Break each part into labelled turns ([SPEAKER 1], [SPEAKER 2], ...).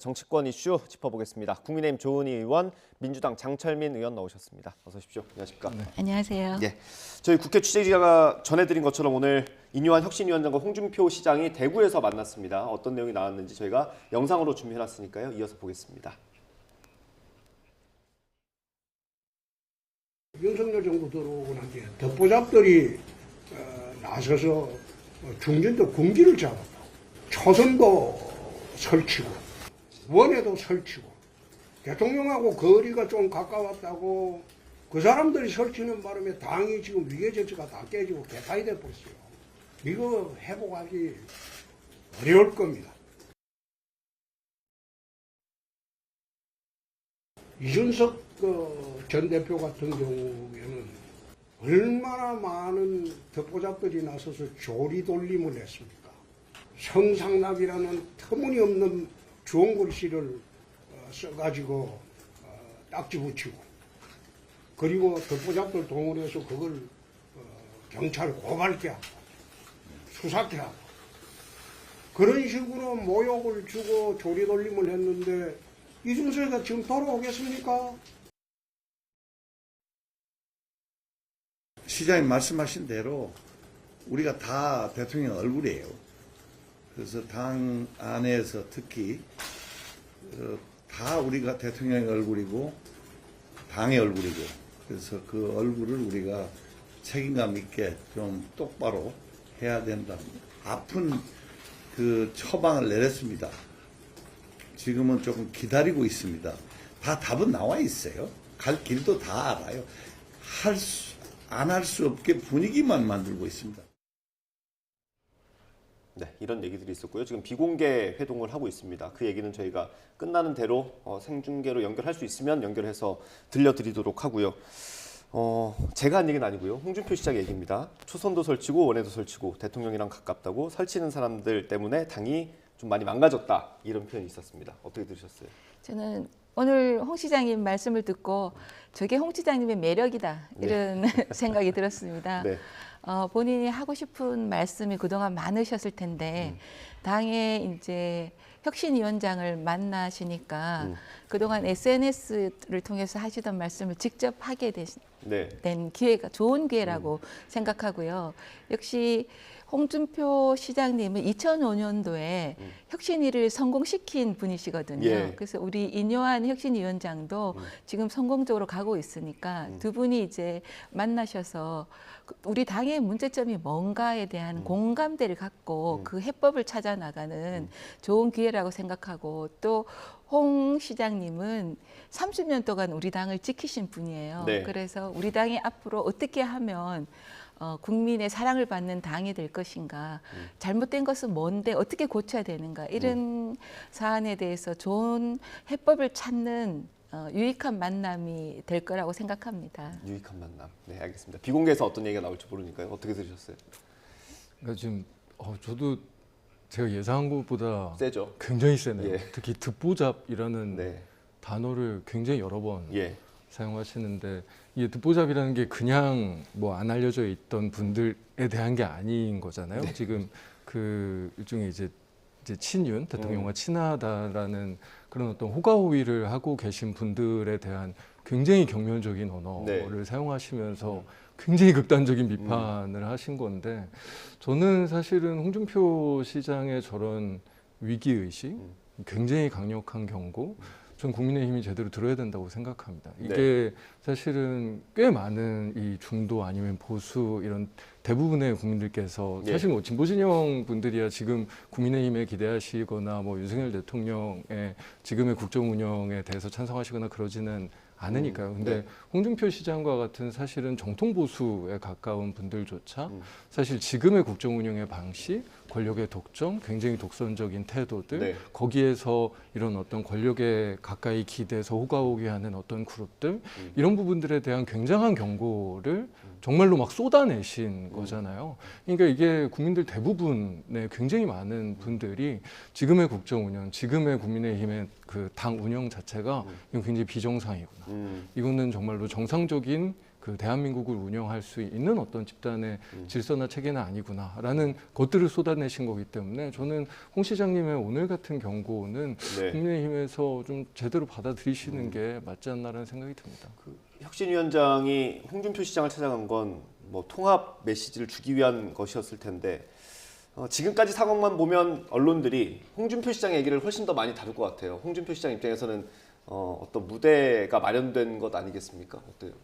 [SPEAKER 1] 정치권 이슈 짚어보겠습니다. 국민의힘 조은희 의원, 민주당 장철민 의원 나오셨습니다. 어서 오십시오. 안녕하십니까?
[SPEAKER 2] 네. 안녕하세요.
[SPEAKER 1] 예, 저희 국회 취재기자가 전해드린 것처럼 오늘 인요한 혁신위원장과 홍준표 시장이 대구에서 만났습니다. 어떤 내용이 나왔는지 저희가 영상으로 준비해놨으니까요. 이어서 보겠습니다.
[SPEAKER 3] 윤석열 정부 들어오고 난 뒤에 덮보잡들이 나서서 중진도 군기를 잡았다. 초선도 설치고 원에도 설치고 대통령하고 거리가 좀 가까웠다고 그 사람들이 설치는 바람에 당이 지금 위계 질서가 다 깨지고 개파이 돼버렸어요. 이거 회복하기 어려울 겁니다. 이준석 전 대표 같은 경우에는 얼마나 많은 덮보잡들이 나서서 조리돌림을 했습니까? 성상납이라는 터무니없는 좋은 글씨를 써가지고 딱지 붙이고 그리고 덮보잡들 동원해서 그걸 경찰 고발케 하고 수사케 하고 그런 식으로 모욕을 주고 조리돌림을 했는데 이준석이가 지금 돌아오겠습니까?
[SPEAKER 4] 시장님 말씀하신 대로 우리가 다 대통령 얼굴이에요. 그래서 당 안에서 특히 다 우리가 대통령의 얼굴이고 당의 얼굴이고 그래서 그 얼굴을 우리가 책임감 있게 좀 똑바로 해야 된다. 아픈 그 처방을 내렸습니다. 지금은 조금 기다리고 있습니다. 다 답은 나와 있어요. 갈 길도 다 알아요. 안 할 수 없게 분위기만 만들고 있습니다.
[SPEAKER 1] 네, 이런 얘기들이 있었고요. 지금 비공개 회동을 하고 있습니다. 그 얘기는 저희가 끝나는 대로 생중계로 연결할 수 있으면 연결해서 들려드리도록 하고요. 제가 한 얘기는 아니고요. 홍준표 시장 얘기입니다. 초선도 설치고 원에도 설치고 대통령이랑 가깝다고 설치는 사람들 때문에 당이 좀 많이 망가졌다. 이런 표현이 있었습니다. 어떻게 들으셨어요?
[SPEAKER 2] 저는 오늘 홍 시장님 말씀을 듣고 저게 홍 시장님의 매력이다 이런 생각이 들었습니다.
[SPEAKER 1] 네.
[SPEAKER 2] 본인이 하고 싶은 말씀이 그동안 많으셨을 텐데 당의 이제 혁신위원장을 만나시니까 그동안 SNS를 통해서 하시던 말씀을 직접 하게 된 기회가 좋은 기회라고 생각하고요. 역시 홍준표 시장님은 2005년도에 혁신위를 성공시킨 분이시거든요.
[SPEAKER 1] 예.
[SPEAKER 2] 그래서 우리 인요한 혁신위원장도 지금 성공적으로 가고 있으니까 두 분이 이제 만나셔서 우리 당의 문제점이 뭔가에 대한 공감대를 갖고 그 해법을 찾아 나가는 좋은 기회라고 생각하고 또 홍 시장님은 30년 동안 우리 당을 지키신 분이에요.
[SPEAKER 1] 네.
[SPEAKER 2] 그래서 우리 당이 앞으로 어떻게 하면 국민의 사랑을 받는 당이 될 것인가, 잘못된 것은 뭔데 어떻게 고쳐야 되는가 이런 사안에 대해서 좋은 해법을 찾는 유익한 만남이 될 거라고 생각합니다.
[SPEAKER 1] 유익한 만남. 네, 알겠습니다. 비공개에서 어떤 얘기가 나올지 모르니까요. 어떻게 들으셨어요?
[SPEAKER 5] 그러니까 지금 저도 제가 예상한 것보다
[SPEAKER 1] 세죠?
[SPEAKER 5] 굉장히 세네요.
[SPEAKER 1] 예.
[SPEAKER 5] 특히 듣보잡이라는
[SPEAKER 1] 네.
[SPEAKER 5] 단어를 굉장히 여러 번
[SPEAKER 1] 예.
[SPEAKER 5] 사용하시는데 이게 듣보잡이라는 게 그냥 뭐 안 알려져 있던 분들에 대한 게 아닌 거잖아요.
[SPEAKER 1] 네.
[SPEAKER 5] 지금 그 일종의 이제 친윤 대통령과 친하다라는 그런 어떤 호가호위를 하고 계신 분들에 대한 굉장히 경멸적인 언어를 사용하시면서 굉장히 극단적인 비판을 하신 건데 저는 사실은 홍준표 시장의 저런 위기의식, 굉장히 강력한 경고, 전 국민의힘이 제대로 들어야 된다고 생각합니다. 이게 사실은 꽤 많은 이 중도 아니면 보수 이런 대부분의 국민들께서 사실 뭐 진보 진영 분들이야 지금 국민의힘에 기대하시거나 뭐 윤석열 대통령의 지금의 국정 운영에 대해서 찬성하시거나 그러지는 않으니까요. 근데 홍준표 시장과 같은 사실은 정통 보수에 가까운 분들조차 사실 지금의 국정 운영의 방식, 권력의 독점, 굉장히 독선적인 태도들, 거기에서 이런 어떤 권력에 가까이 기대서 호가호위하는 어떤 그룹들, 이런 부분들에 대한 굉장한 경고를 정말로 막 쏟아내신 거잖아요. 그러니까 이게 국민들 대부분의 굉장히 많은 분들이 지금의 국정 운영, 지금의 국민의힘의 그 당 운영 자체가 이건 굉장히 비정상이구나. 이거는 정말로 정상적인 그 대한민국을 운영할 수 있는 어떤 집단의 질서나 체계는 아니구나라는 것들을 쏟아내신 거기 때문에 저는 홍 시장님의 오늘 같은 경고는
[SPEAKER 1] 네.
[SPEAKER 5] 국민의힘에서 좀 제대로 받아들이시는 게 맞지 않나라는 생각이 듭니다.
[SPEAKER 1] 혁신위원장이 홍준표 시장을 찾아간 건 뭐 통합 메시지를 주기 위한 것이었을 텐데 지금까지 상황만 보면 언론들이 홍준표 시장 얘기를 훨씬 더 많이 다룰 것 같아요. 홍준표 시장 입장에서는 어떤 무대가 마련된 것 아니겠습니까? 어때요?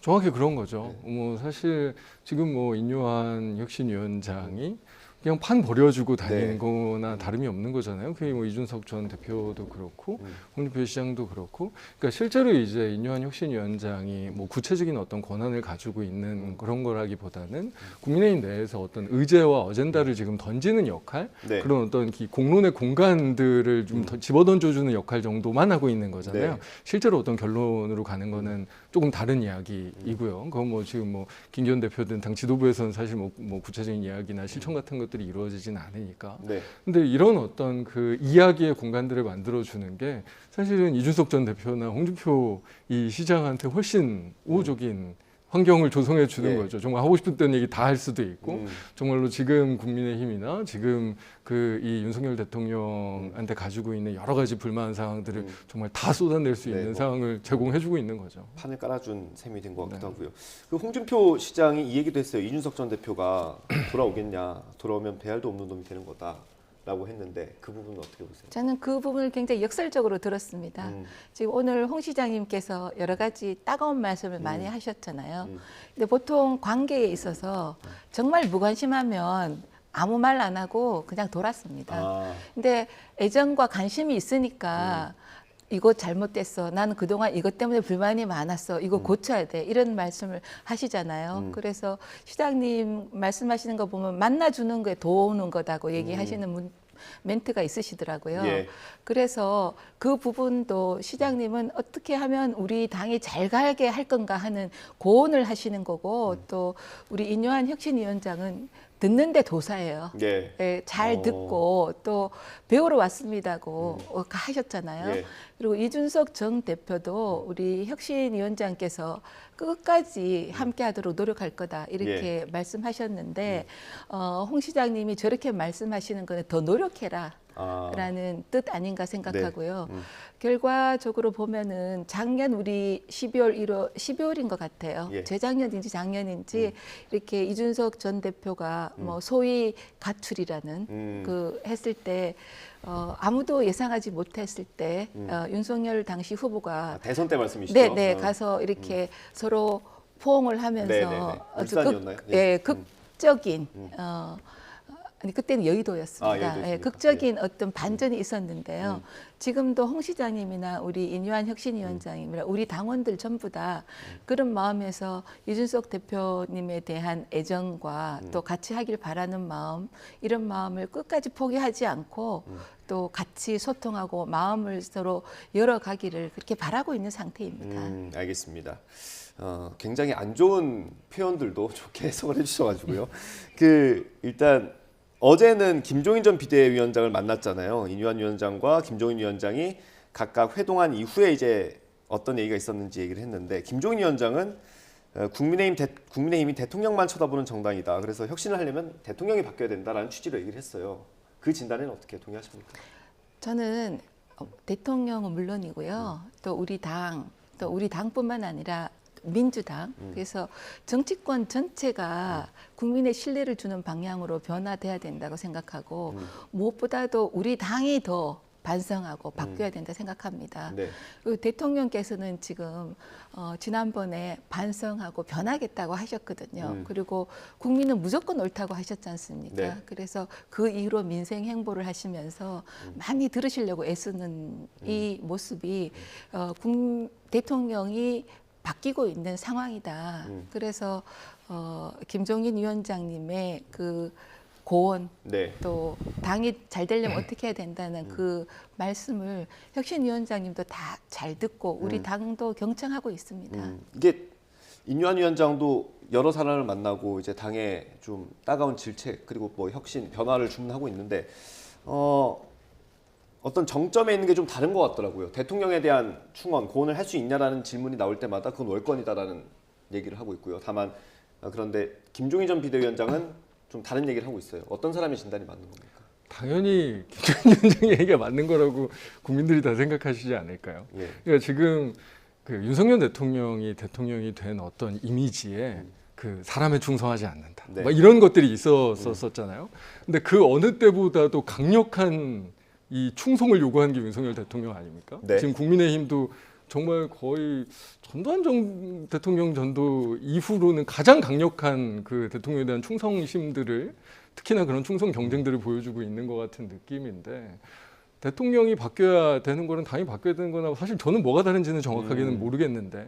[SPEAKER 5] 정확히 그런 거죠. 뭐 사실 지금 뭐 인요한 혁신위원장이 그냥 판 버려주고 다니는
[SPEAKER 1] 네.
[SPEAKER 5] 거나 다름이 없는 거잖아요. 그게 뭐 이준석 전 대표도 그렇고 홍준표 시장도 그렇고, 그러니까 실제로 이제 인요한 혁신위원장이 뭐 구체적인 어떤 권한을 가지고 있는 그런 거라기보다는 국민의힘 내에서 어떤 의제와 어젠다를 지금 던지는 역할,
[SPEAKER 1] 네.
[SPEAKER 5] 그런 어떤 공론의 공간들을 좀 더 집어던져주는 역할 정도만 하고 있는 거잖아요.
[SPEAKER 1] 네.
[SPEAKER 5] 실제로 어떤 결론으로 가는 거는 조금 다른 이야기이고요. 그건 뭐 지금 뭐 김기현 대표든 당 지도부에서는 사실 뭐 구체적인 이야기나 실천 같은 것들이 이루어지진 않으니까.
[SPEAKER 1] 네.
[SPEAKER 5] 근데 이런 어떤 그 이야기의 공간들을 만들어주는 게 사실은 이준석 전 대표나 홍준표 이 시장한테 훨씬 우호적인 환경을 조성해 주는
[SPEAKER 1] 네.
[SPEAKER 5] 거죠. 정말 하고 싶었던 얘기 다 할 수도 있고, 정말로 지금 국민의힘이나 지금 그 이 윤석열 대통령한테 가지고 있는 여러 가지 불만 사항들을 정말 다 쏟아낼 수
[SPEAKER 1] 네,
[SPEAKER 5] 있는
[SPEAKER 1] 뭐.
[SPEAKER 5] 상황을 제공해주고 있는 거죠.
[SPEAKER 1] 판을 깔아준 셈이 된 것 같기도
[SPEAKER 5] 네.
[SPEAKER 1] 하고요. 그 홍준표 시장이 이 얘기도 했어요. 이준석 전 대표가 돌아오겠냐, 돌아오면 배알도 없는 놈이 되는 거다라고 했는데 그 부분은 어떻게 보세요?
[SPEAKER 2] 저는 그 부분을 굉장히 역설적으로 들었습니다. 지금 오늘 홍 시장님께서 여러 가지 따가운 말씀을 많이 하셨잖아요. 근데 보통 관계에 있어서 정말 무관심하면 아무 말 안 하고 그냥 돌았습니다.
[SPEAKER 1] 아,
[SPEAKER 2] 근데 애정과 관심이 있으니까 이거 잘못됐어. 나는 그동안 이것 때문에 불만이 많았어. 이거 고쳐야 돼. 이런 말씀을 하시잖아요. 그래서 시장님 말씀하시는 거 보면 만나주는 거에 도우는 거다고 얘기하시는 멘트가 있으시더라고요.
[SPEAKER 1] 예.
[SPEAKER 2] 그래서 그 부분도 시장님은 어떻게 하면 우리 당이 잘 가게 할 건가 하는 고언을 하시는 거고 또 우리 인요한 혁신위원장은 듣는데 도사예요.
[SPEAKER 1] 예.
[SPEAKER 2] 예, 잘 듣고 또 배우러 왔습니다고 하셨잖아요.
[SPEAKER 1] 예.
[SPEAKER 2] 그리고 이준석 전 대표도 우리 혁신위원장께서 끝까지 함께하도록 노력할 거다 이렇게 말씀하셨는데 홍 시장님이 저렇게 말씀하시는 거는 더 노력해라.
[SPEAKER 1] 아,
[SPEAKER 2] 라는 뜻 아닌가 생각하고요. 결과적으로 보면은 작년 우리 12월인 것 같아요.
[SPEAKER 1] 예.
[SPEAKER 2] 재작년인지 작년인지 이렇게 이준석 전 대표가 뭐 소위 가출이라는 그 했을 때 아무도 예상하지 못했을 때 윤석열 당시 후보가
[SPEAKER 1] 대선 때 말씀이시죠?
[SPEAKER 2] 네, 가서 이렇게 서로 포옹을 하면서
[SPEAKER 1] 네네네.
[SPEAKER 2] 아주
[SPEAKER 1] 울산이었나요?
[SPEAKER 2] 예, 극적인 아니 그때는 여의도였습니다.
[SPEAKER 1] 아, 여의도였습니까?
[SPEAKER 2] 예, 극적인 어떤 반전이 있었는데요. 지금도 홍 시장님이나 우리 인요한 혁신위원장님이나 우리 당원들 전부 다 그런 마음에서 이준석 대표님에 대한 애정과 또 같이 하길 바라는 마음, 이런 마음을 끝까지 포기하지 않고 또 같이 소통하고 마음을 서로 열어가기를 그렇게 바라고 있는 상태입니다.
[SPEAKER 1] 알겠습니다. 굉장히 안 좋은 표현들도 좋게 해석을 해주셔가지고요. 그 일단 어제는 김종인 전 비대위원장을 만났잖아요. 인요한 위원장과 김종인 위원장이 각각 회동한 이후에 이제 어떤 얘기가 있었는지 얘기를 했는데 김종인 위원장은 국민의힘이 대통령만 쳐다보는 정당이다. 그래서 혁신을 하려면 대통령이 바뀌어야 된다라는 취지로 얘기를 했어요. 그 진단에는 어떻게 동의하십니까?
[SPEAKER 2] 저는 대통령은 물론이고요. 또 우리 당뿐만 아니라 민주당, 그래서 정치권 전체가 국민의 신뢰를 주는 방향으로 변화돼야 된다고 생각하고 무엇보다도 우리 당이 더 반성하고 바뀌어야 된다 생각합니다.
[SPEAKER 1] 네.
[SPEAKER 2] 그리고 대통령께서는 지금 지난번에 반성하고 변하겠다고 하셨거든요. 그리고 국민은 무조건 옳다고 하셨지 않습니까?
[SPEAKER 1] 네.
[SPEAKER 2] 그래서 그 이후로 민생 행보를 하시면서 많이 들으시려고 애쓰는 이 모습이 대통령이 바뀌고 있는 상황이다. 그래서 김종인 위원장님의 그 고언
[SPEAKER 1] 네.
[SPEAKER 2] 또 당이 잘 되려면 어떻게 해야 된다는 그 말씀을 혁신위원장님도 다 잘 듣고 우리 당도 경청하고 있습니다.
[SPEAKER 1] 이게 인요한 위원장도 여러 사람을 만나고 이제 당에 좀 따가운 질책 그리고 뭐 혁신 변화를 주문하고 있는데 어떤 정점에 있는 게 좀 다른 것 같더라고요. 대통령에 대한 충원, 고언을 할 수 있냐라는 질문이 나올 때마다 그건 월권이다라는 얘기를 하고 있고요. 다만 그런데 김종인 전 비대위원장은 좀 다른 얘기를 하고 있어요. 어떤 사람의 진단이 맞는 겁니까?
[SPEAKER 5] 당연히 김종인 위원장의 얘기가 맞는 거라고 국민들이 다 생각하시지 않을까요?
[SPEAKER 1] 예.
[SPEAKER 5] 그러니까 지금 그 윤석열 대통령이 된 어떤 이미지에 그 사람에 충성하지 않는다.
[SPEAKER 1] 네.
[SPEAKER 5] 막 이런 것들이 있었었잖아요. 근데 그 어느 때보다도 강력한 이 충성을 요구한 게 윤석열 대통령 아닙니까?
[SPEAKER 1] 네.
[SPEAKER 5] 지금 국민의힘도 정말 거의 전두환 대통령 전도 이후로는 가장 강력한 그 대통령에 대한 충성심들을 특히나 그런 충성 경쟁들을 보여주고 있는 것 같은 느낌인데 대통령이 바뀌어야 되는 거는 당연히 바뀌어야 되는 거나 사실 저는 뭐가 다른지는 정확하게는 모르겠는데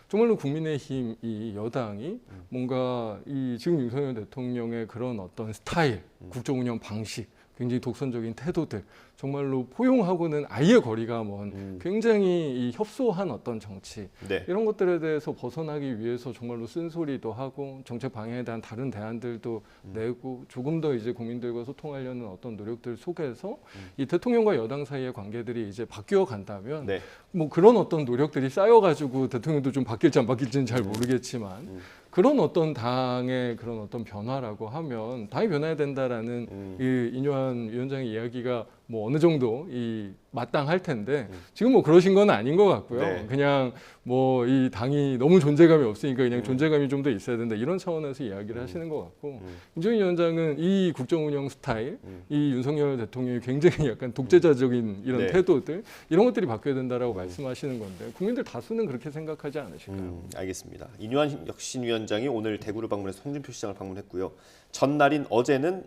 [SPEAKER 5] 정말로 국민의힘 이 여당이 뭔가 이 지금 윤석열 대통령의 그런 어떤 스타일, 국정 운영 방식, 굉장히 독선적인 태도들 정말로 포용하고는 아예 거리가 먼 굉장히 이 협소한 어떤 정치
[SPEAKER 1] 네.
[SPEAKER 5] 이런 것들에 대해서 벗어나기 위해서 정말로 쓴소리도 하고 정책 방향에 대한 다른 대안들도 내고 조금 더 이제 국민들과 소통하려는 어떤 노력들 속에서 이 대통령과 여당 사이의 관계들이 이제 바뀌어 간다면
[SPEAKER 1] 네.
[SPEAKER 5] 뭐 그런 어떤 노력들이 쌓여가지고 대통령도 좀 바뀔지 안 바뀔지는 잘 모르겠지만 그런 어떤 당의 그런 어떤 변화라고 하면 당이 변해야 된다라는 이 인요한 위원장의 이야기가 뭐 어느 정도 이 마땅할 텐데 지금 뭐 그러신 건 아닌 것 같고요.
[SPEAKER 1] 네.
[SPEAKER 5] 그냥 뭐 이 당이 너무 존재감이 없으니까 그냥 존재감이 좀 더 있어야 된다 이런 차원에서 이야기를 하시는 것 같고 김종인 위원장은 이 국정 운영 스타일, 이 윤석열 대통령이 굉장히 약간 독재자적인 이런
[SPEAKER 1] 네.
[SPEAKER 5] 태도들 이런 것들이 바뀌어야 된다라고 말씀하시는 건데 국민들 다수는 그렇게 생각하지 않으실까요?
[SPEAKER 1] 알겠습니다. 인요한 혁신위원장이 오늘 대구를 방문해서 홍준표 시장을 방문했고요. 전날인 어제는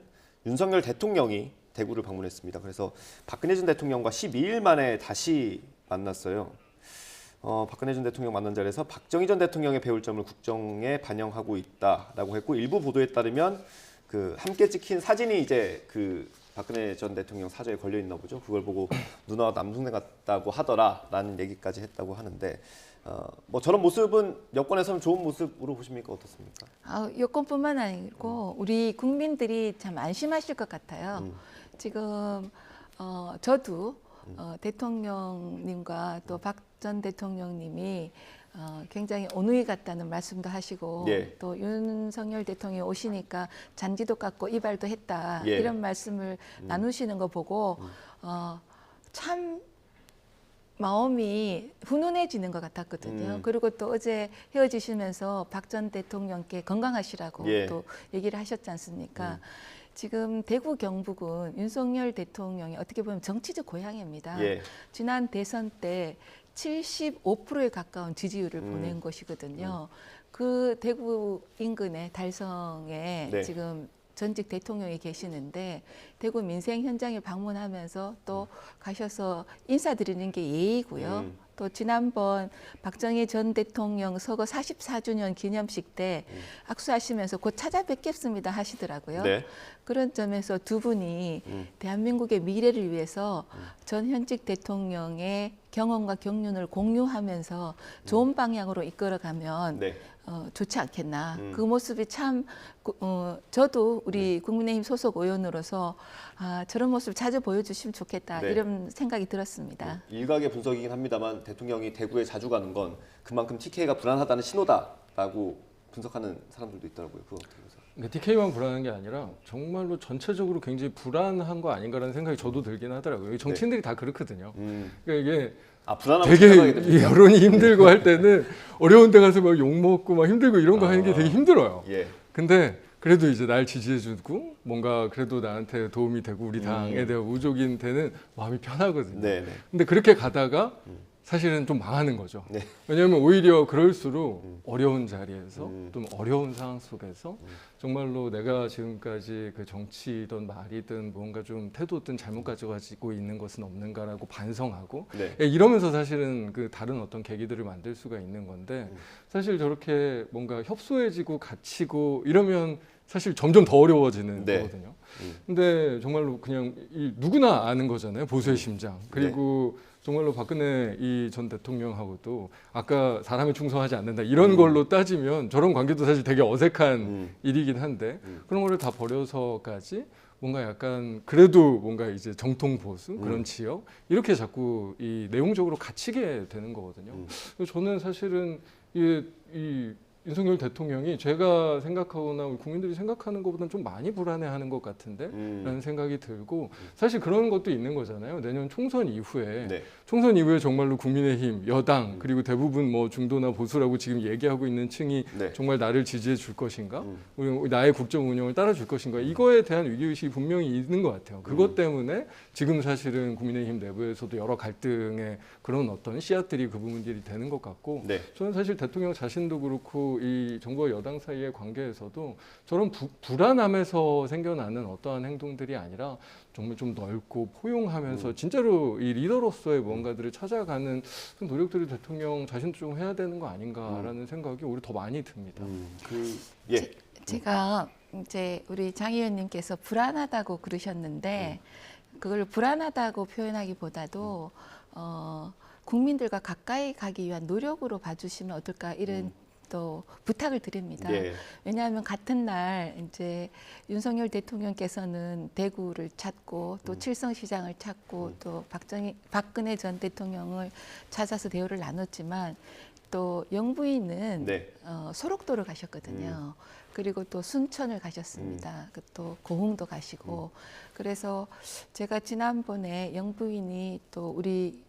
[SPEAKER 1] 윤석열 대통령이 대구를 방문했습니다. 그래서 박근혜 전 대통령과 12일 만에 다시 만났어요. 박근혜 전 대통령 만난 자리에서 박정희 전 대통령의 배울 점을 국정에 반영하고 있다라고 했고 일부 보도에 따르면 그 함께 찍힌 사진이 이제 그 박근혜 전 대통령 사저에 걸려 있나 보죠. 그걸 보고 누나와 남동생 같다고 하더라라는 얘기까지 했다고 하는데 뭐 저런 모습은 여권에서는 좋은 모습으로 보십니까? 어떻습니까?
[SPEAKER 2] 여권뿐만 아니고 우리 국민들이 참 안심하실 것 같아요. 지금 저도 대통령님과 또 박 전 대통령님이 굉장히 온누이 같다는 말씀도 하시고
[SPEAKER 1] 예.
[SPEAKER 2] 또 윤석열 대통령이 오시니까 잔디도 깎고 이발도 했다
[SPEAKER 1] 예.
[SPEAKER 2] 이런 말씀을 나누시는 거 보고 참 마음이 훈훈해지는 것 같았거든요. 그리고 또 어제 헤어지시면서 박 전 대통령께 건강하시라고
[SPEAKER 1] 예.
[SPEAKER 2] 또 얘기를 하셨지 않습니까? 지금 대구 경북은 윤석열 대통령이 어떻게 보면 정치적 고향입니다.
[SPEAKER 1] 예.
[SPEAKER 2] 지난 대선 때 75%에 가까운 지지율을 보낸 곳이거든요. 그 대구 인근의 달성에
[SPEAKER 1] 네.
[SPEAKER 2] 지금 전직 대통령이 계시는데 대구 민생 현장에 방문하면서 또 가셔서 인사드리는 게 예의고요. 또 지난번 박정희 전 대통령 서거 44주년 기념식 때 악수하시면서 곧 찾아뵙겠습니다 하시더라고요.
[SPEAKER 1] 네.
[SPEAKER 2] 그런 점에서 두 분이 대한민국의 미래를 위해서 전 현직 대통령의 경험과 경륜을 공유하면서 좋은 방향으로 이끌어가면
[SPEAKER 1] 네.
[SPEAKER 2] 좋지 않겠나. 그 모습이 참 저도 우리 국민의힘 소속 의원으로서 저런 모습을 자주 보여주시면 좋겠다.
[SPEAKER 1] 네.
[SPEAKER 2] 이런 생각이 들었습니다.
[SPEAKER 1] 일각의 분석이긴 합니다만 대통령이 대구에 자주 가는 건 그만큼 TK가 불안하다는 신호다라고 분석하는 사람들도 있더라고요. 그거 어떻게 보세요?
[SPEAKER 5] 그러니까 TK만 불안한 게 아니라 정말로 전체적으로 굉장히 불안한 거 아닌가라는 생각이 저도 들긴 하더라고요. 정치인들이 다 그렇거든요. 그러니까 이게
[SPEAKER 1] 불안하면
[SPEAKER 5] 되게
[SPEAKER 1] 생각하게 됩니까?
[SPEAKER 5] 여론이 힘들고 할 때는 어려운 데 가서 막 욕먹고 막 힘들고 이런 거 하는 게 되게 힘들어요.
[SPEAKER 1] 예.
[SPEAKER 5] 근데 그래도 이제 날 지지해주고 뭔가 그래도 나한테 도움이 되고 우리 당에 대한 우족인 데는 마음이 편하거든요.
[SPEAKER 1] 네, 네.
[SPEAKER 5] 근데 그렇게 가다가 사실은 좀 망하는 거죠.
[SPEAKER 1] 네.
[SPEAKER 5] 왜냐하면 오히려 그럴수록 어려운 자리에서 좀 어려운 상황 속에서 정말로 내가 지금까지 그 정치든 말이든 뭔가 좀 태도든 잘못 가져가지고 있는 것은 없는가라고 반성하고
[SPEAKER 1] 네.
[SPEAKER 5] 이러면서 사실은 그 다른 어떤 계기들을 만들 수가 있는 건데 사실 저렇게 뭔가 협소해지고 갇히고 이러면 사실 점점 더 어려워지는
[SPEAKER 1] 네.
[SPEAKER 5] 거거든요. 근데 정말로 그냥 누구나 아는 거잖아요. 보수의 심장. 그리고 정말로 박근혜 이 전 대통령하고도 아까 사람에 충성하지 않는다 이런 걸로 따지면 저런 관계도 사실 되게 어색한 일이긴 한데 그런 거를 다 버려서까지 뭔가 약간 그래도 뭔가 이제 정통 보수 그런 지역 이렇게 자꾸 이 내용적으로 갇히게 되는 거거든요. 그래서 저는 사실은 이 윤석열 대통령이 제가 생각하거나 우리 국민들이 생각하는 것보다는 좀 많이 불안해하는 것 같은데 라는 생각이 들고 사실 그런 것도 있는 거잖아요. 내년 총선 이후에
[SPEAKER 1] 네.
[SPEAKER 5] 총선 이후에 정말로 국민의힘, 여당 그리고 대부분 뭐 중도나 보수라고 지금 얘기하고 있는 층이
[SPEAKER 1] 네.
[SPEAKER 5] 정말 나를 지지해 줄 것인가? 나의 국정 운영을 따라줄 것인가? 이거에 대한 위기의식이 분명히 있는 것 같아요. 그것 때문에 지금 사실은 국민의힘 내부에서도 여러 갈등의 그런 어떤 씨앗들이 그 부분들이 되는 것 같고
[SPEAKER 1] 네.
[SPEAKER 5] 저는 사실 대통령 자신도 그렇고 이 정부와 여당 사이의 관계에서도 저런 불안함에서 생겨나는 어떠한 행동들이 아니라 정말 좀 넓고 포용하면서 진짜로 이 리더로서의 뭔가들을 찾아가는 그런 노력들을 대통령 자신도 좀 해야 되는 거 아닌가라는 생각이 오히려 더 많이 듭니다.
[SPEAKER 1] 예.
[SPEAKER 2] 제가 이제 우리 장 의원님께서 불안하다고 그러셨는데 그걸 불안하다고 표현하기보다도 국민들과 가까이 가기 위한 노력으로 봐주시면 어떨까 이런 또 부탁을 드립니다.
[SPEAKER 1] 예.
[SPEAKER 2] 왜냐하면 같은 날 이제 윤석열 대통령께서는 대구를 찾고 또 칠성시장을 찾고 또 박근혜 전 대통령을 찾아서 대화를 나눴지만 또 영부인은
[SPEAKER 1] 네.
[SPEAKER 2] 소록도를 가셨거든요. 그리고 또 순천을 가셨습니다. 또 고흥도 가시고 그래서 제가 지난번에 영부인이 또 우리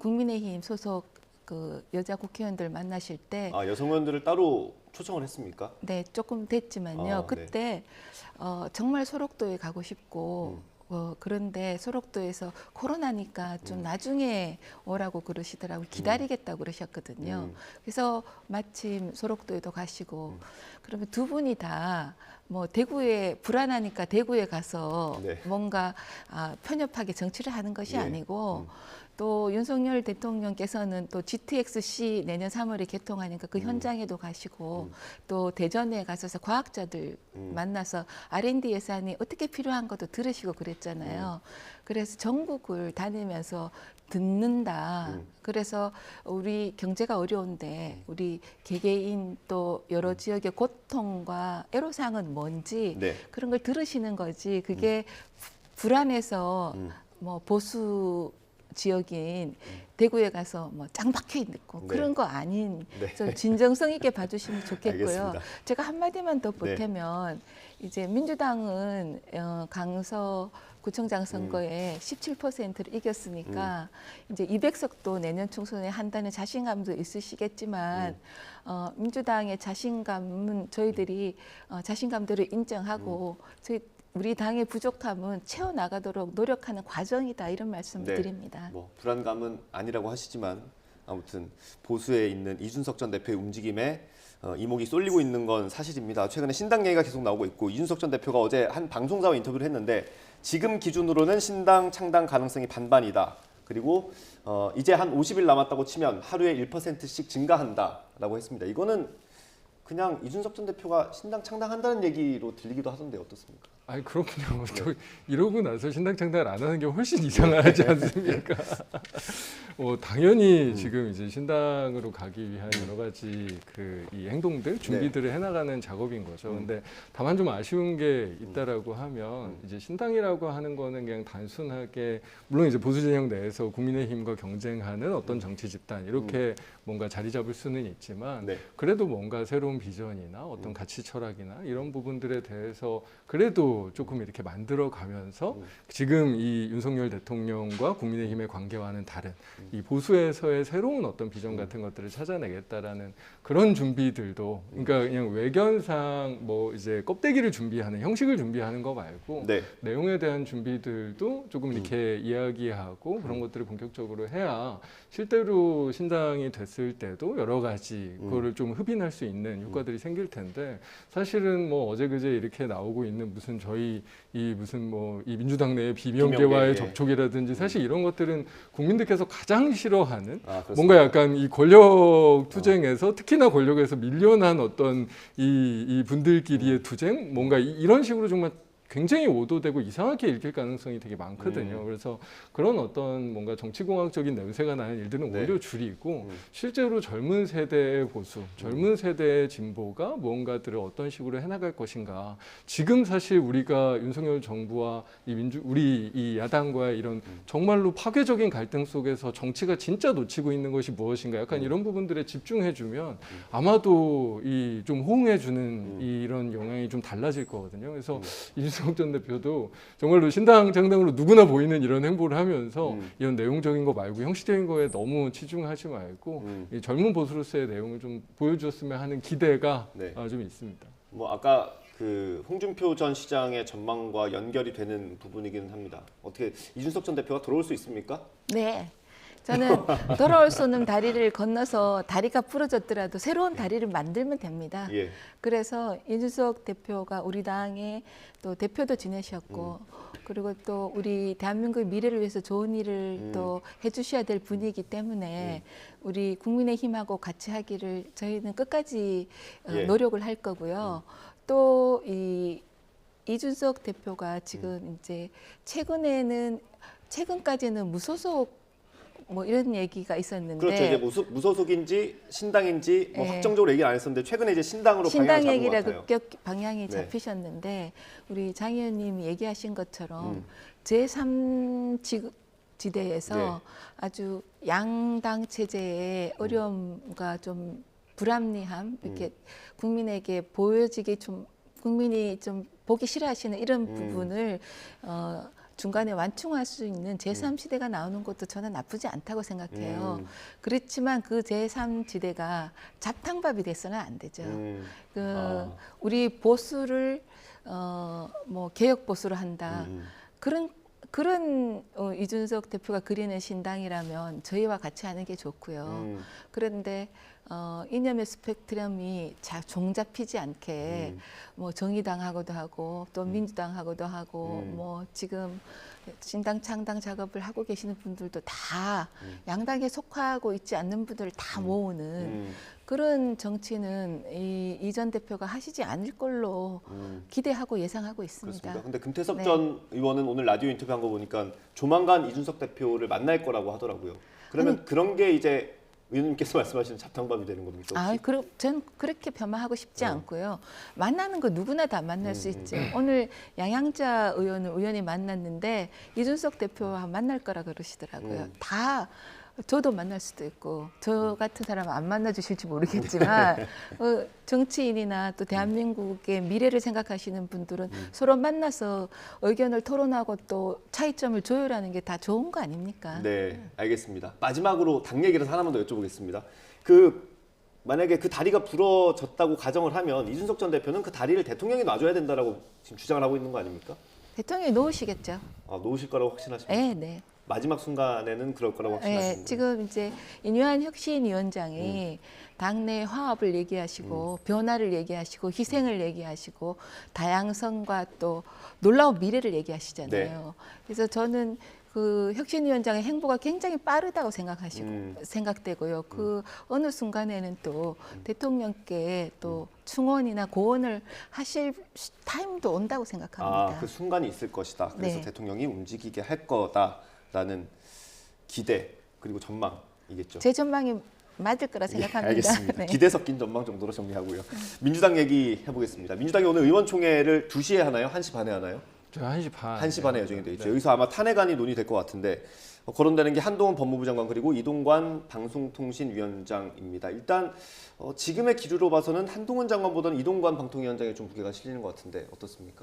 [SPEAKER 2] 국민의힘 소속 그 여자 국회의원들 만나실 때
[SPEAKER 1] 여성 의원들을 따로 초청을 했습니까?
[SPEAKER 2] 네, 조금 됐지만요.
[SPEAKER 1] 네.
[SPEAKER 2] 그때 정말 소록도에 가고 싶고 그런데 소록도에서 코로나니까 좀 나중에 오라고 그러시더라고요. 기다리겠다고 그러셨거든요. 그래서 마침 소록도에도 가시고 그러면 두 분이 다 뭐 대구에 불안하니까 대구에 가서
[SPEAKER 1] 네.
[SPEAKER 2] 뭔가 편협하게 정치를 하는 것이
[SPEAKER 1] 예.
[SPEAKER 2] 아니고 또 윤석열 대통령께서는 또 GTX-C 내년 3월에 개통하니까 그 현장에도 가시고 또 대전에 가셔서 과학자들 만나서 R&D 예산이 어떻게 필요한 것도 들으시고 그랬잖아요. 그래서 전국을 다니면서 듣는다. 그래서 우리 경제가 어려운데 우리 개개인 또 여러 지역의 고통과 애로사항은 뭔지
[SPEAKER 1] 네.
[SPEAKER 2] 그런 걸 들으시는 거지. 그게 불안해서 뭐 보수 지역인 대구에 가서 뭐 짱 박혀 있고
[SPEAKER 1] 네.
[SPEAKER 2] 그런 거 아닌
[SPEAKER 1] 네.
[SPEAKER 2] 좀 진정성 있게 봐주시면 좋겠고요.
[SPEAKER 1] 알겠습니다.
[SPEAKER 2] 제가 한마디만 더
[SPEAKER 1] 네.
[SPEAKER 2] 보태면 이제 민주당은 강서 구청장 선거에 17%를 이겼으니까 이제 200석도 내년 총선에 한다는 자신감도 있으시겠지만 민주당의 자신감은 저희들이 자신감들을 인정하고 우리 당의 부족함은 채워나가도록 노력하는 과정이다 이런 말씀
[SPEAKER 1] 네.
[SPEAKER 2] 드립니다.
[SPEAKER 1] 뭐 불안감은 아니라고 하시지만 아무튼 보수에 있는 이준석 전 대표의 움직임에 이목이 쏠리고 있는 건 사실입니다. 최근에 신당 얘기가 계속 나오고 있고 이준석 전 대표가 어제 한 방송사와 인터뷰를 했는데 지금 기준으로는 신당 창당 가능성이 반반이다. 그리고 이제 한 50일 남았다고 치면 하루에 1%씩 증가한다라고 했습니다. 이거는 그냥 이준석 전 대표가 신당 창당한다는 얘기로 들리기도 하던데 어떻습니까?
[SPEAKER 5] 아니 그렇군요. 또 이러고 나서 신당 창당을 안 하는 게 훨씬 이상하지 않습니까? 당연히 지금 이제 신당으로 가기 위한 여러 가지 이 행동들, 준비들을 해나가는 작업인 거죠. 근데 다만 좀 아쉬운 게 있다라고 하면 이제 신당이라고 하는 거는 그냥 단순하게 물론 이제 보수 진영 내에서 국민의힘과 경쟁하는 어떤 정치 집단 이렇게 뭔가 자리 잡을 수는 있지만
[SPEAKER 1] 네.
[SPEAKER 5] 그래도 뭔가 새로운 비전이나 어떤 가치 철학이나 이런 부분들에 대해서 그래도 조금 이렇게 만들어 가면서 지금 이 윤석열 대통령과 국민의힘의 관계와는 다른 이 보수에서의 새로운 어떤 비전 같은 것들을 찾아내겠다라는 그런 준비들도 그러니까 그냥 외견상 뭐 이제 껍데기를 준비하는 형식을 준비하는 거 말고
[SPEAKER 1] 네.
[SPEAKER 5] 내용에 대한 준비들도 조금 이렇게 이야기하고 그런 것들을 본격적으로 해야 실제로 신당이 됐을 때도 여러 가지 그거를 좀 흡인할 수 있는 효과들이 생길 텐데 사실은 뭐 어제 그제 이렇게 나오고 있는 무슨 저희 이 무슨 뭐 이 민주당 내의 비명계와의
[SPEAKER 1] 비명계, 예.
[SPEAKER 5] 접촉이라든지 사실 이런 것들은 국민들께서 가장 싫어하는
[SPEAKER 1] 그렇습니다.
[SPEAKER 5] 뭔가 약간 이 권력 투쟁에서 특히나 권력에서 밀려난 어떤 이 분들끼리의 투쟁 뭔가 이런 식으로 정말 굉장히 오도되고 이상하게 읽힐 가능성이 되게 많거든요. 그래서 그런 어떤 뭔가 정치공학적인 냄새가 나는 일들은
[SPEAKER 1] 네.
[SPEAKER 5] 오히려 줄이고 실제로 젊은 세대의 보수, 젊은 세대의 진보가 무언가들을 어떤 식으로 해나갈 것인가. 지금 사실 우리가 윤석열 정부와 우리 이 야당과의 이런 정말로 파괴적인 갈등 속에서 정치가 진짜 놓치고 있는 것이 무엇인가. 약간 이런 부분들에 집중해주면 아마도 이 좀 호응해주는 이런 영향이 좀 달라질 거거든요. 그래서 이준석 전 대표도 정말로 신당 창당으로 누구나 보이는 이런 행보를 하면서 이런 내용적인 거 말고 형식적인 거에 너무 치중하지 말고 이 젊은 보수로서의 내용을 좀 보여주었으면 하는 기대가
[SPEAKER 1] 네.
[SPEAKER 5] 좀 있습니다.
[SPEAKER 1] 뭐 아까 그 홍준표 전 시장의 전망과 연결이 되는 부분이기는 합니다. 어떻게 이준석 전 대표가 돌아올 수 있습니까?
[SPEAKER 2] 네. 저는 돌아올 수 없는 다리를 건너서 다리가 부러졌더라도 새로운 다리를 만들면 됩니다.
[SPEAKER 1] 예.
[SPEAKER 2] 그래서 이준석 대표가 우리 당의 또 대표도 지내셨고 그리고 또 우리 대한민국의 미래를 위해서 좋은 일을 또 해주셔야 될 분이기 때문에 우리 국민의힘하고 같이 하기를 저희는 끝까지
[SPEAKER 1] 예.
[SPEAKER 2] 노력을 할 거고요. 또 이준석 대표가 지금 이제 최근까지는 무소속 뭐 이런 얘기가 있었는데
[SPEAKER 1] 그렇죠. 이제 무소속인지 신당인지 뭐
[SPEAKER 2] 네.
[SPEAKER 1] 확정적으로 얘기를 안 했었는데 최근에 이제 신당으로
[SPEAKER 2] 신당
[SPEAKER 1] 방향을 잡은
[SPEAKER 2] 얘기라
[SPEAKER 1] 것 같아요.
[SPEAKER 2] 급격 방향이
[SPEAKER 1] 네.
[SPEAKER 2] 잡히셨는데 우리 장 의원님이 얘기하신 것처럼 제3지대에서
[SPEAKER 1] 네.
[SPEAKER 2] 아주 양당 체제의 어려움과 좀 불합리함 이렇게 국민에게 보여지기 좀 국민이 좀 보기 싫어하시는 이런 부분을 중간에 완충할 수 있는 제3지대가 나오는 것도 저는 나쁘지 않다고 생각해요. 그렇지만 그 제3지대가 잡탕밥이 돼서는 안 되죠. 우리 보수를 뭐 개혁 보수로 한다. 그런 이준석 대표가 그리는 신당이라면 저희와 같이 하는 게 좋고요. 그런데 이념의 스펙트럼이 종잡히지 않게 뭐 정의당하고도 하고 또 민주당하고도 하고 뭐 지금 신당 창당 작업을 하고 계시는 분들도 다 양당에 속하고 있지 않는 분들을 다 모으는 그런 정치는 이 전 대표가 하시지 않을 걸로 기대하고 예상하고 있습니다.
[SPEAKER 1] 그렇습니다. 근데 금태섭
[SPEAKER 2] 네.
[SPEAKER 1] 전 의원은 오늘 라디오 인터뷰한 거 보니까 조만간 이준석 대표를 만날 거라고 하더라고요. 그러면 그런 게 이제 의원님께서 말씀하시는 잡탕밥이 되는 겁니까? 혹시?
[SPEAKER 2] 그럼 전 그렇게 폄하하고 싶지 않고요. 만나는 거 누구나 다 만날 수 있죠. 오늘 양양자 의원이 만났는데 이준석 대표와 만날 거라 그러시더라고요. 다 저도 만날 수도 있고 저 같은 사람은 안 만나 주실지 모르겠지만 정치인이나 또 대한민국의 미래를 생각하시는 분들은 서로 만나서 의견을 토론하고 또 차이점을 조율하는 게 다 좋은 거 아닙니까?
[SPEAKER 1] 네, 알겠습니다. 마지막으로 당 얘기를 하나만 더 여쭤보겠습니다. 만약에 그 다리가 부러졌다고 가정을 하면 이준석 전 대표는 그 다리를 대통령이 놔줘야 된다라고 지금 주장을 하고 있는 거 아닙니까?
[SPEAKER 2] 대통령이 놓으시겠죠.
[SPEAKER 1] 놓으실 거라고 확신하십니까?
[SPEAKER 2] 네, 네.
[SPEAKER 1] 마지막 순간에는 그럴 거라고 확신하시는
[SPEAKER 2] 네, 지금 이제 인유한 혁신위원장이 당내 화합을 얘기하시고 변화를 얘기하시고 희생을 얘기하시고 다양성과 또 놀라운 미래를 얘기하시잖아요.
[SPEAKER 1] 네.
[SPEAKER 2] 그래서 저는 그 혁신위원장의 행보가 굉장히 빠르다고 생각되고요. 그 어느 순간에는 또 대통령께 또 충원이나 고언을 하실 타임도 온다고 생각합니다.
[SPEAKER 1] 그 순간이 있을 것이다. 그래서
[SPEAKER 2] 네.
[SPEAKER 1] 대통령이 움직이게 할 거다라는 기대 그리고 전망이겠죠.
[SPEAKER 2] 제 전망이 맞을 거라 생각합니다.
[SPEAKER 1] 알겠습니다.
[SPEAKER 2] 네.
[SPEAKER 1] 기대 섞인 전망 정도로 정리하고요. 민주당 얘기 해보겠습니다. 민주당이 오늘 의원총회를 2시에 하나요? 1시 반에 하나요?
[SPEAKER 5] 제가 1시 반.
[SPEAKER 1] 1시 반에 예정이 돼 있죠.
[SPEAKER 5] 네.
[SPEAKER 1] 여기서 아마 탄핵안이 논의될 것 같은데 거론되는 게 한동훈 법무부 장관 그리고 이동관 방송통신위원장입니다. 일단 지금의 기류로 봐서는 한동훈 장관보다는 이동관 방통위원장에 좀 무게가 실리는 것 같은데 어떻습니까?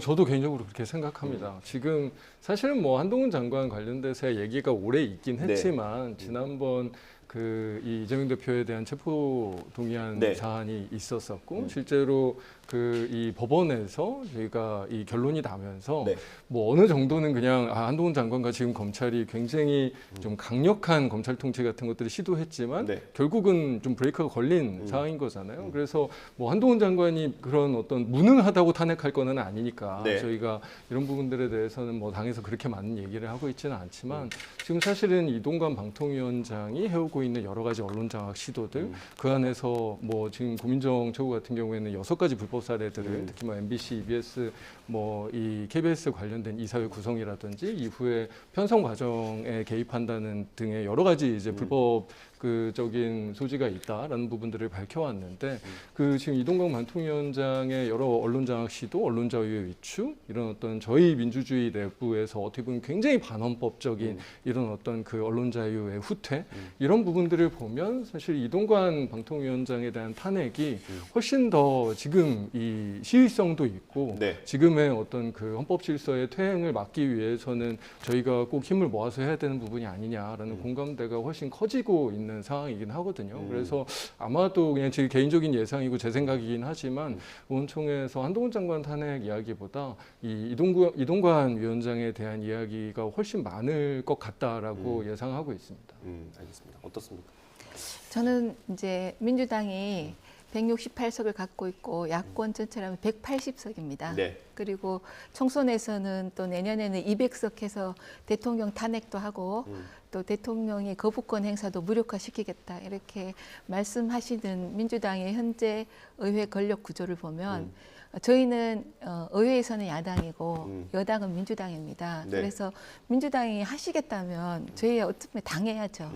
[SPEAKER 5] 저도 개인적으로 그렇게 생각합니다. 지금 사실은 뭐 한동훈 장관 관련돼서 얘기가 오래 있긴 했지만 지난번 이 이재명 대표에 대한 체포 동의안
[SPEAKER 1] 네.
[SPEAKER 5] 사안이 있었었고 실제로 이 법원에서 저희가 이 결론이 나면서
[SPEAKER 1] 네.
[SPEAKER 5] 뭐 어느 정도는 그냥 한동훈 장관과 지금 검찰이 굉장히 좀 강력한 검찰 통치 같은 것들을 시도했지만
[SPEAKER 1] 네.
[SPEAKER 5] 결국은 좀 브레이크가 걸린 상황인 거잖아요. 그래서 뭐 한동훈 장관이 그런 어떤 무능하다고 탄핵할 거는 아니니까
[SPEAKER 1] 네.
[SPEAKER 5] 저희가 이런 부분들에 대해서는 뭐 당에서 그렇게 많은 얘기를 하고 있지는 않지만 지금 사실은 이동관 방통위원장이 해오고 있는 여러 가지 언론 장악 시도들 그 안에서 뭐 지금 고민정 최고 같은 경우에는 6가지 불법 불법 사례들을 특히 뭐 MBC, EBS, 뭐 이 KBS 관련된 이사회 구성이라든지 이후에 편성 과정에 개입한다는 등의 여러 가지 이제 불법 적인 소지가 있다라는 부분들을 밝혀왔는데 그 지금 이동관 방통위원장의 여러 언론 장악 시도, 언론 자유의 위축 이런 어떤 저희 민주주의 내부에서 어떻게 보면 굉장히 반헌법적인 이런 어떤 그 언론 자유의 후퇴 이런 부분들을 보면 사실 이동관 방통위원장에 대한 탄핵이 훨씬 더 지금 이 시의성도 있고
[SPEAKER 1] 네.
[SPEAKER 5] 지금의 어떤 그 헌법 질서의 퇴행을 막기 위해서는 저희가 꼭 힘을 모아서 해야 되는 부분이 아니냐라는 공감대가 훨씬 커지고 있는 상황이긴 하거든요. 그래서 아마도 그냥 제 개인적인 예상이고 제 생각이긴 하지만 의원총회에서 한동훈 장관 탄핵 이야기보다 이 이동관 위원장에 대한 이야기가 훨씬 많을 것 같다라고 예상하고 있습니다.
[SPEAKER 1] 알겠습니다. 어떻습니까?
[SPEAKER 2] 저는 이제 민주당이 168석을 갖고 있고 야권 전체라면 180석입니다.
[SPEAKER 1] 네.
[SPEAKER 2] 그리고 총선에서는 또 내년에는 200석 해서 대통령 탄핵도 하고 또 대통령이 거부권 행사도 무력화시키겠다 이렇게 말씀하시는 민주당의 현재 의회 권력 구조를 보면 저희는 의회에서는 야당이고 여당은 민주당입니다.
[SPEAKER 1] 네.
[SPEAKER 2] 그래서 민주당이 하시겠다면 저희 어떻게 당해야죠.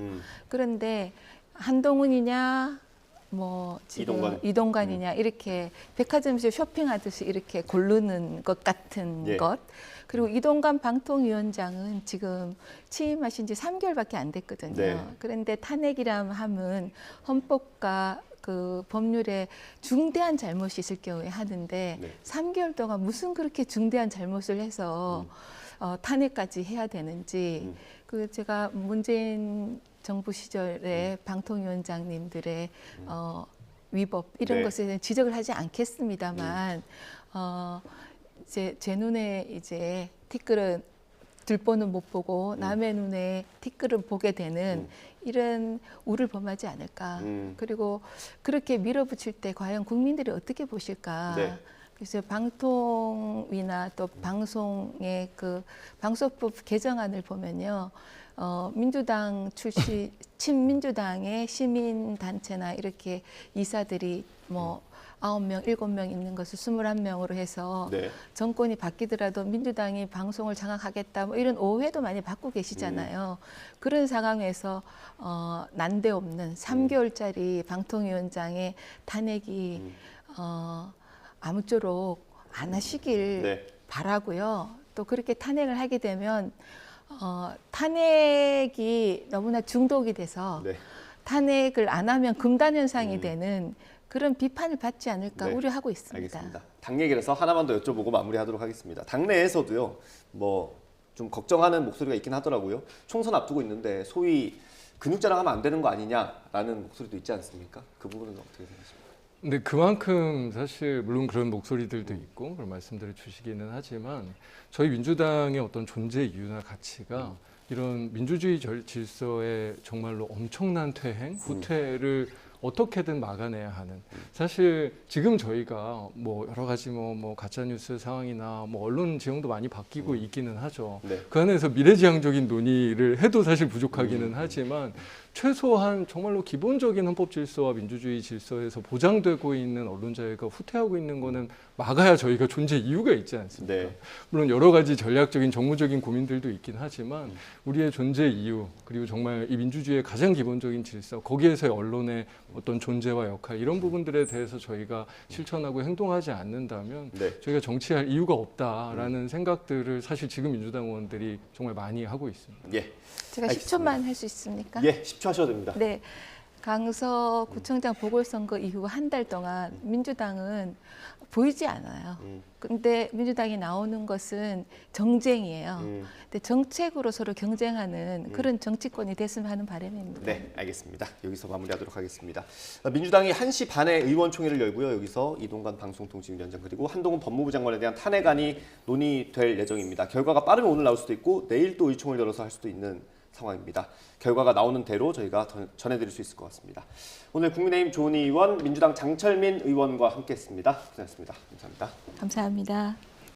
[SPEAKER 2] 그런데 한동훈이냐 뭐 지금 이동관이냐 이렇게 백화점에서 쇼핑하듯이 이렇게 고르는 것 같은
[SPEAKER 1] 예.
[SPEAKER 2] 것. 그리고 이동관 방통위원장은 지금 취임하신 지 3개월밖에 안 됐거든요.
[SPEAKER 1] 네.
[SPEAKER 2] 그런데 탄핵이라 함은 헌법과 그 법률에 중대한 잘못이 있을 경우에 하는데
[SPEAKER 1] 네.
[SPEAKER 2] 3개월 동안 무슨 그렇게 중대한 잘못을 해서 탄핵까지 해야 되는지 그 제가 문재인 정부 시절에 방통위원장님들의 위법 이런
[SPEAKER 1] 네.
[SPEAKER 2] 것에 대한 지적을 하지 않겠습니다만 이제 제 눈에 이제 티끌은 들보는 못 보고 남의 눈에 티끌은 보게 되는 이런 우를 범하지 않을까. 그리고 그렇게 밀어붙일 때 과연 국민들이 어떻게 보실까.
[SPEAKER 1] 네.
[SPEAKER 2] 그래서 방통위나 또 방송의 그 방송법 개정안을 보면요. 민주당 출신 친민주당의 시민단체나 이렇게 이사들이 뭐 9명, 7명 있는 것을 21명으로 해서
[SPEAKER 1] 네.
[SPEAKER 2] 정권이 바뀌더라도 민주당이 방송을 장악하겠다 뭐 이런 오해도 많이 받고 계시잖아요. 그런 상황에서 난데없는 3개월짜리 방통위원장의 탄핵이 아무쪼록 안 하시길
[SPEAKER 1] 네.
[SPEAKER 2] 바라고요. 또 그렇게 탄핵을 하게 되면 탄핵이 너무나 중독이 돼서
[SPEAKER 1] 네.
[SPEAKER 2] 탄핵을 안 하면 금단 현상이 되는 그런 비판을 받지 않을까
[SPEAKER 1] 네.
[SPEAKER 2] 우려하고 있습니다.
[SPEAKER 1] 알겠습니다. 당 얘기라서 하나만 더 여쭤보고 마무리하도록 하겠습니다. 당내에서도요, 뭐 좀 걱정하는 목소리가 있긴 하더라고요. 총선 앞두고 있는데 소위 근육 자랑하면 안 되는 거 아니냐라는 목소리도 있지 않습니까? 그 부분은 어떻게 생각하십니까?
[SPEAKER 5] 근데 그만큼 사실 물론 그런 목소리들도 있고 그런 말씀들을 주시기는 하지만 저희 민주당의 어떤 존재 이유나 가치가 이런 민주주의 질서의 정말로 엄청난 퇴행, 후퇴를 어떻게든 막아내야 하는 사실 지금 저희가 뭐 여러 가지 뭐 가짜 뉴스 상황이나 뭐 언론 지형도 많이 바뀌고 있기는 하죠.
[SPEAKER 1] 네.
[SPEAKER 5] 그 안에서 미래지향적인 논의를 해도 사실 부족하기는 하지만 최소한 정말로 기본적인 헌법 질서와 민주주의 질서에서 보장되고 있는 언론 자유가 후퇴하고 있는 거는 막아야 저희가 존재 이유가 있지 않습니까?
[SPEAKER 1] 네.
[SPEAKER 5] 물론 여러 가지 전략적인 정무적인 고민들도 있긴 하지만 우리의 존재 이유 그리고 정말 이 민주주의의 가장 기본적인 질서 거기에서의 언론의 어떤 존재와 역할 이런 부분들에 대해서 저희가 실천하고 행동하지 않는다면
[SPEAKER 1] 네.
[SPEAKER 5] 저희가 정치할 이유가 없다라는 생각들을 사실 지금 민주당 의원들이 정말 많이 하고 있습니다.
[SPEAKER 1] 예.
[SPEAKER 2] 제가
[SPEAKER 1] 알겠습니다.
[SPEAKER 2] 10초만 할 수 있습니까?
[SPEAKER 1] 예, 10초 하셔도 됩니다.
[SPEAKER 2] 네. 강서구청장 보궐선거 이후 한 달 동안 민주당은 보이지 않아요. 근데 민주당이 나오는 것은 정쟁이에요. 근데 정책으로 서로 경쟁하는 그런 정치권이 됐으면 하는 바람입니다.
[SPEAKER 1] 네, 알겠습니다. 여기서 마무리하도록 하겠습니다. 민주당이 1시 반에 의원총회를 열고요. 여기서 이동관 방송통신위원장 그리고 한동훈 법무부 장관에 대한 탄핵안이 논의될 예정입니다. 결과가 빠르면 오늘 나올 수도 있고 내일 또 의총을 열어서 할 수도 있는 상황입니다. 결과가 나오는 대로 저희가 전해드릴 수 있을 것 같습니다. 오늘 국민의힘 조은희 의원, 민주당 장철민 의원과 함께했습니다. 고생하셨습니다. 감사합니다.
[SPEAKER 2] 감사합니다.